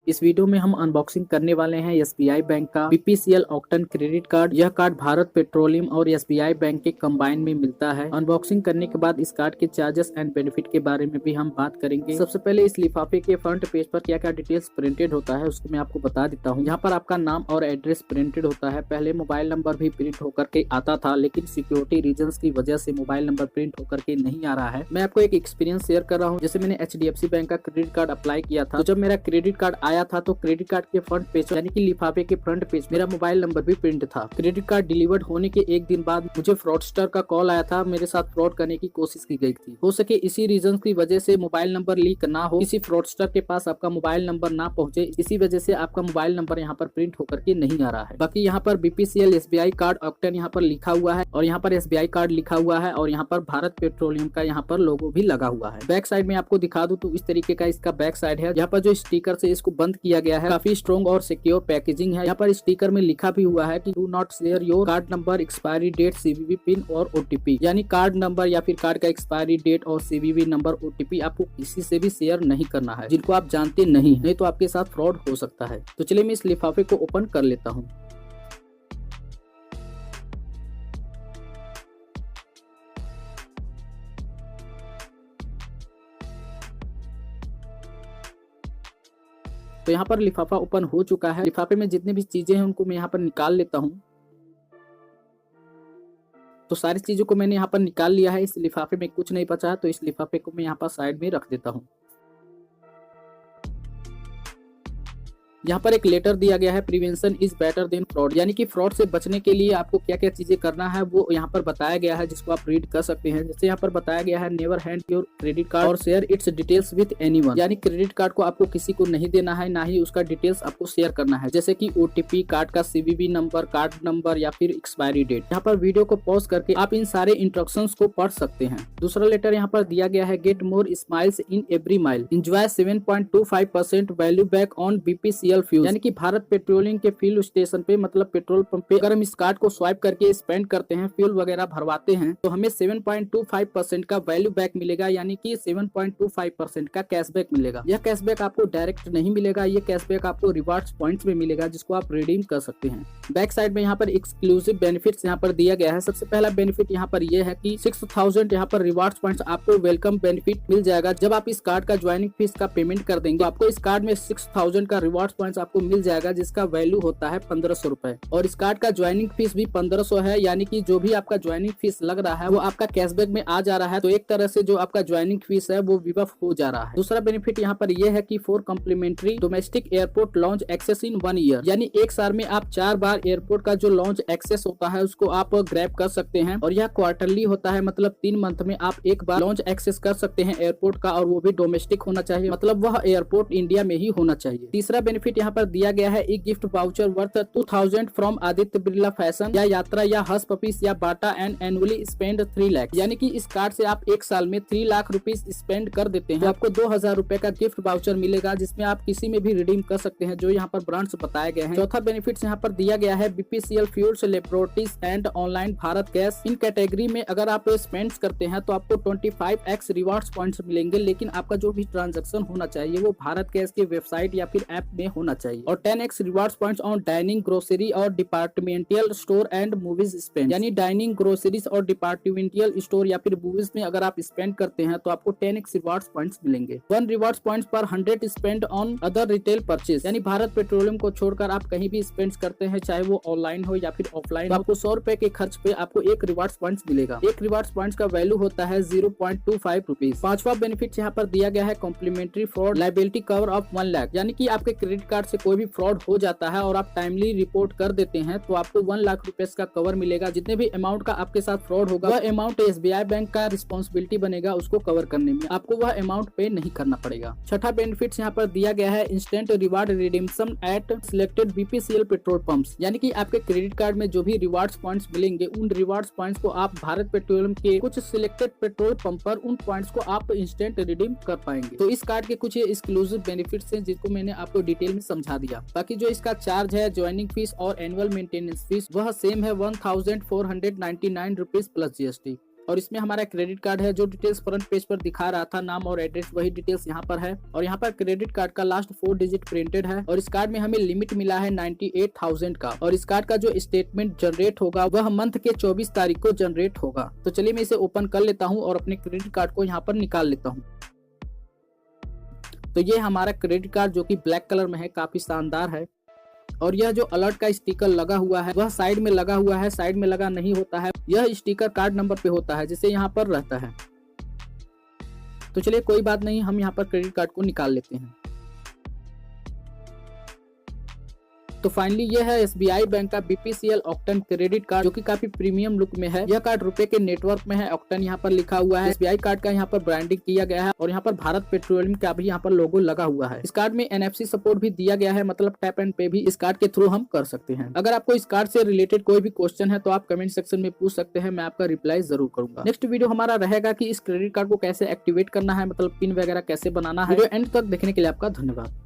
इस वीडियो में हम अनबॉक्सिंग करने वाले हैं एसबीआई बैंक का बीपीसीएल ऑक्टन क्रेडिट कार्ड। यह कार्ड भारत पेट्रोलियम और एसबीआई बैंक के कंबाइन में मिलता है। अनबॉक्सिंग करने के बाद इस कार्ड के चार्जेस एंड बेनिफिट के बारे में भी हम बात करेंगे। सबसे पहले इस लिफाफे के फ्रंट पेज पर क्या क्या डिटेल्स प्रिंटेड होता है उसको मैं आपको बता देता हूँ। यहाँ पर आपका नाम और एड्रेस प्रिंटेड होता है। पहले मोबाइल नंबर भी प्रिंट होकर के आता था, लेकिन सिक्योरिटी रीजंस की वजह से मोबाइल नंबर प्रिंट होकर के नहीं आ रहा है। मैं आपको एक एक्सपीरियंस शेयर कर रहा हूँ। जैसे मैंने एचडीएफसी बैंक का क्रेडिट कार्ड अप्लाई किया था, तो जब मेरा क्रेडिट कार्ड आया था तो क्रेडिट कार्ड के फ्रंट पेज यानी कि लिफाफे के फ्रंट पेज मेरा मोबाइल नंबर भी प्रिंट था। क्रेडिट कार्ड डिलीवर्ड होने के एक दिन बाद मुझे फ्रॉडस्टर का कॉल आया था। मेरे साथ फ्रॉड करने की कोशिश की गई थी। हो सके इसी रीजन की वजह से मोबाइल नंबर लीक ना हो, किसी फ्रॉडस्टर के पास आपका मोबाइल नंबर ना पहुंचे, इसी वजह से आपका मोबाइल नंबर यहाँ पर प्रिंट होकर के नहीं आ रहा है। बाकी यहाँ पर बीपीसीएल एसबीआई कार्ड ऑक्टन यहाँ पर लिखा हुआ है और यहाँ पर एसबीआई कार्ड लिखा हुआ है और यहाँ पर भारत पेट्रोलियम का यहाँ पर लोगो भी लगा हुआ है। बैक साइड में आपको दिखा दूं तो इस तरीके का इसका बैक साइड है। यहाँ पर जो स्टिकर से इसको बंद किया गया है, काफी स्ट्रॉन्ग और सिक्योर पैकेजिंग है। यहाँ पर स्टिकर में लिखा भी हुआ है कि do not share your card number, expiry date, CVV pin और ओटीपी। यानी कार्ड नंबर या फिर कार्ड का एक्सपायरी डेट और सीवीवी नंबर, ओटीपी आपको किसी से भी शेयर नहीं करना है जिनको आप जानते नहीं तो आपके साथ फ्रॉड हो सकता है। तो चलिए मैं इस लिफाफे को ओपन कर लेता हूँ। तो यहाँ पर लिफाफा ओपन हो चुका है। लिफाफे में जितने भी चीजें हैं उनको मैं यहाँ पर निकाल लेता हूँ। तो सारी चीजों को मैंने यहाँ पर निकाल लिया है। इस लिफाफे में कुछ नहीं बचा है, तो इस लिफाफे को मैं यहाँ पर साइड में रख देता हूँ। यहाँ पर एक लेटर दिया गया है, prevention is better than fraud, यानी कि फ्रॉड से बचने के लिए आपको क्या क्या चीजें करना है वो यहाँ पर बताया गया है, जिसको आप रीड कर सकते हैं। जैसे यहाँ पर बताया गया है, never hand your credit card और share its details with anyone, यानी क्रेडिट कार्ड को आपको किसी को नहीं देना है, ना ही उसका डिटेल्स आपको शेयर करना है, जैसे कि ओटीपी, कार्ड का सीवीवी नंबर, कार्ड नंबर या फिर एक्सपायरी डेट। यहाँ पर वीडियो को पॉज करके आप इन सारे इंस्ट्रक्शंस को पढ़ सकते हैं। दूसरा लेटर यहाँ पर दिया गया है, get more smiles in every mile, enjoy 7.25% value back on BPCL fuel, यानी कि भारत पेट्रोलियम के फ्यूल स्टेशन पे, मतलब पेट्रोल पंप पे अगर हम इस कार्ड को स्वाइप करके स्पेंड करते हैं, फ्यूल वगैरह भरवाते हैं, तो हमें 7.25% का वैल्यू बैक मिलेगा, यानी कि 7.25% का कैशबैक मिलेगा। यह कैशबैक आपको डायरेक्ट नहीं मिलेगा, ये कैशबैक आपको रिवार्ड्स पॉइंट्स में मिलेगा, जिसको आप रिडीम कर सकते हैं। बैक साइड में यहाँ पर एक्सक्लूसिव बेनिफिट्स यहाँ पर दिया गया है। सबसे पहला बेनिफिट यहाँ पर यह है कि 6000 यहाँ पर रिवार्ड्स पॉइंट्स आपको वेलकम बेनिफिट मिल जाएगा। जब आप इस कार्ड का ज्वाइनिंग फीस का पेमेंट कर देंगे, तो आपको इस कार्ड में 6000 का रिवार्ड्स पॉइंट्स आपको मिल जाएगा, जिसका वैल्यू होता है 1500 रुपए। और इस कार्ड का ज्वाइनिंग फीस भी 1500 है, यानी कि जो भी आपका ज्वाइनिंग फीस लग रहा है वो आपका कैशबैक में आ जा रहा है। तो एक तरह से जो आपका ज्वाइनिंग फीस है वो विवफ हो जा रहा है। दूसरा बेनिफिट यहाँ पर यह है कि 4 complimentary domestic airport lounge access in 1 year, यानी एक साल में आप 4 बार एयरपोर्ट का जो लॉन्च एक्सेस होता है उसको आप ग्रैब कर सकते हैं। और यह क्वार्टरली होता है, मतलब 3 मंथ में आप एक बार लॉन्च एक्सेस कर सकते हैं एयरपोर्ट का, और वो भी डोमेस्टिक होना चाहिए, मतलब वह एयरपोर्ट इंडिया में ही होना चाहिए। तीसरा बेनिफिट यहाँ पर दिया गया है, एक gift voucher worth 2000 from Aditya Birla fashion या यात्रा या हस पपीस या बाटा एंड एनुअली स्पेंड 3 लाख, यानी कि इस कार्ड से आप एक साल में 3 लाख रुपीस स्पेंड कर देते हैं तो आपको 2000 रुपए का गिफ्ट वाउचर मिलेगा, जिसमें आप किसी में भी रिडीम कर सकते हैं, जो यहाँ पर ब्रांड्स बताए गए हैं। चौथा बेनिफिट यहाँ पर दिया गया है, BPCL fuels, laboratories and online Bharat gas, in category में अगर आप स्पेंड करते हैं तो आपको 25x रिवार्ड्स पॉइंट्स मिलेंगे, लेकिन आपका जो भी ट्रांजेक्शन होना चाहिए वो भारत गैस के वेबसाइट या फिर ऐप में होना चाहिए। और 10x rewards points on dining, grocery और departmental store and movies spend, यानी डाइनिंग, ग्रोसरीज और डिपार्टमेंटल स्टोर या फिर मूवीज में अगर आप स्पेंड करते हैं तो आपको 10x रिवार्ड्स पॉइंट्स मिलेंगे। 1 रिवार्ड्स पॉइंट्स पर 100 spend on other retail purchase, यानी भारत पेट्रोलियम को छोड़कर आप कहीं भी स्पेंड करते हैं, चाहे वो ऑनलाइन हो या फिर ऑफलाइन, तो आपको 100 रुपए के खर्च पे आपको 1 रिवार्ड्स पॉइंट्स मिलेगा। 1 रिवार्ड्स पॉइंट्स का वैल्यू होता है 0.25 रुपीज। पांचवा बेनिफिट यहाँ पर दिया गया है, complimentary fraud liability cover of 1 lakh, यानी कि आपके क्रेडिट कार्ड से कोई भी फ्रॉड हो जाता है और आप टाइमली रिपोर्ट कर देते हैं तो आपको 1 लाख रुपए का कवर मिलेगा। जितने भी अमाउंट का आपके साथ फ्रॉड होगा वह अमाउंट एसबीआई बैंक का रिस्पॉन्सिबिलिटी बनेगा उसको कवर करने में, आपको वह अमाउंट पे नहीं करना पड़ेगा। छठा बेनिफिट यहाँ पर दिया गया है, instant reward redemption at selected BPCL petrol pumps, यानी कि आपके क्रेडिट कार्ड में जो भी रिवार्ड्स पॉइंट्स मिलेंगे उन रिवार्ड्स पॉइंट्स को आप भारत पेट्रोलियम के कुछ सिलेक्टेड पेट्रोल पंप पर उन पॉइंट्स को आप इंस्टेंट रिडीम कर पाएंगे। तो इस कार्ड के कुछ एक्सक्लूसिव बेनिफिट्स हैं जिसको मैंने आपको डिटेल में समझा दिया। बाकी जो इसका चार्ज है, ज्वाइनिंग फीस और एनुअल मेंटेनेंस फीस, वह सेम है 1499 रुपीज प्लस जीएसटी। और इसमें हमारा क्रेडिट कार्ड है। जो डिटेल्स फ्रंट पेज पर दिखा रहा था, नाम और एड्रेस, वही डिटेल्स यहाँ पर है। और यहाँ पर क्रेडिट कार्ड का लास्ट 4 डिजिट प्रिंटेड है। और इस कार्ड में हमें लिमिट मिला है 98,000 का। और इस कार्ड का जो स्टेटमेंट जनरेट होगा वह मंथ के 24 तारीख को जनरेट होगा। तो चलिए मैं इसे ओपन कर लेता हूँ और अपने क्रेडिट कार्ड को यहाँ पर निकाल लेता हूँ। तो ये हमारा क्रेडिट कार्ड जो कि ब्लैक कलर में है, काफी शानदार है। और यह जो अलर्ट का स्टिकर लगा हुआ है वह साइड में लगा हुआ है, साइड में लगा नहीं होता है। यह स्टिकर कार्ड नंबर पे होता है जिसे यहाँ पर रहता है। तो चलिए कोई बात नहीं, हम यहाँ पर क्रेडिट कार्ड को निकाल लेते हैं। तो फाइनली यह है SBI बैंक का BPCL ऑक्टन क्रेडिट कार्ड, जो कि काफी प्रीमियम लुक में है। यह कार्ड रुपए के नेटवर्क में है, ऑक्टन यहाँ पर लिखा हुआ है। SBI कार्ड का यहाँ पर ब्रांडिंग किया गया है और यहाँ पर भारत पेट्रोलियम का भी यहाँ पर लोगो लगा हुआ है। इस कार्ड में NFC सपोर्ट भी दिया गया है, मतलब टैप एंड पे भी इस कार्ड के थ्रू हम कर सकते हैं। अगर आपको इस कार्ड से रिलेटेड कोई भी क्वेश्चन है तो आप कमेंट सेक्शन में पूछ सकते हैं, मैं आपका रिप्लाई जरूर करूंगा। नेक्स्ट वीडियो हमारा रहेगा कि इस क्रेडिट कार्ड को कैसे एक्टिवेट करना है, मतलब पिन वगैरह कैसे बनाना है। वीडियो एंड तक देखने के लिए आपका धन्यवाद।